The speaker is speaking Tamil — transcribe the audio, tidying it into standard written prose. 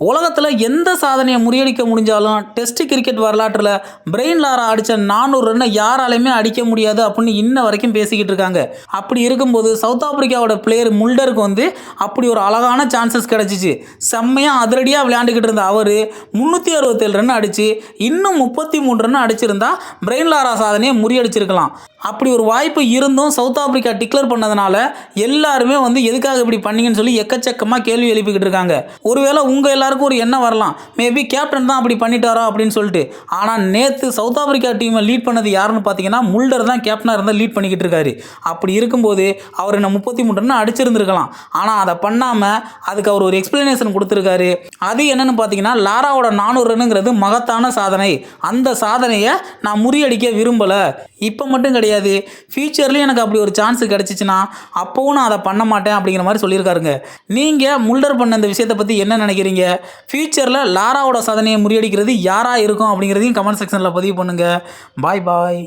உலகத்தில் எந்த சாதனையை முறியடிக்க முடிஞ்சாலும் டெஸ்ட் கிரிக்கெட் வரலாற்றில் பிரெயின் லாரா அடித்த 400 ரன்னை யாராலையுமே அடிக்க முடியாது அப்படின்னு இன்ன வரைக்கும் பேசிக்கிட்டு இருக்காங்க. அப்படி இருக்கும்போது சவுத் ஆப்பிரிக்காவோட பிளேயர் முல்டருக்கு வந்து அப்படி ஒரு அழகான சான்சஸ் கிடச்சிச்சு. செம்மையாக அதிரடியாக விளையாண்டுக்கிட்டு இருந்த அவர் 367 ரன் அடித்து இன்னும் 33 ரன் அடிச்சிருந்தா பிரெயின் லாரா சாதனையை முறியடிச்சிருக்கலாம். அப்படி ஒரு வாய்ப்பு இருந்தும் சவுத் ஆப்பிரிக்கா டிக்ளேர் பண்ணதுனால எல்லாருமே வந்து எதுக்காக இப்படி பண்ணீங்கன்னு சொல்லி எக்கச்சக்கமாக கேள்வி எழுப்பிக்கிட்டு இருக்காங்க. ஒருவேளை உங்கள் எல்லாருக்கும் ஒரு எண்ணம் வரலாம், மேபி கேப்டன் தான் அப்படி பண்ணிட்டாரோ அப்படின்னு சொல்லிட்டு. ஆனால் நேற்று சவுத் ஆப்பிரிக்கா டீமை லீட் பண்ணது யாருன்னு பார்த்தீங்கன்னா முல்டர் தான் கேப்டனாக இருந்தால் லீட் பண்ணிக்கிட்டு இருக்காரு. அப்படி இருக்கும்போது அவர் என்ன 33 ரன் அடிச்சிருந்துருக்கலாம். ஆனால் அதை பண்ணாமல் அதுக்கு அவர் ஒரு எக்ஸ்பிளனேஷன் கொடுத்துருக்காரு. அது என்னன்னு பார்த்தீங்கன்னா, லாராவோட 400 ரன்னுங்கிறது மகத்தான சாதனை. அந்த சாதனையை நான் முறியடிக்க விரும்பலை. இப்போ மட்டும் கிடையாது, ஃபியூச்சர்லேயும் எனக்கு அப்படி ஒரு சான்ஸ் கிடச்சிச்சின்னா அப்போவும் நான் அதை பண்ண மாட்டேன் அப்படிங்கிற மாதிரி சொல்லியிருக்காருங்க. நீங்கள் முல்டர் பண்ண இந்த விஷயத்தை பற்றி என்ன நினைக்கிறீங்க? ஃபியூச்சரில் லாராவோட சாதனையை முறியடிக்கிறது யாராக இருக்கும் அப்படிங்கிறதையும் கமெண்ட் செக்ஷனில் பதிவு பண்ணுங்கள். பாய் பாய்.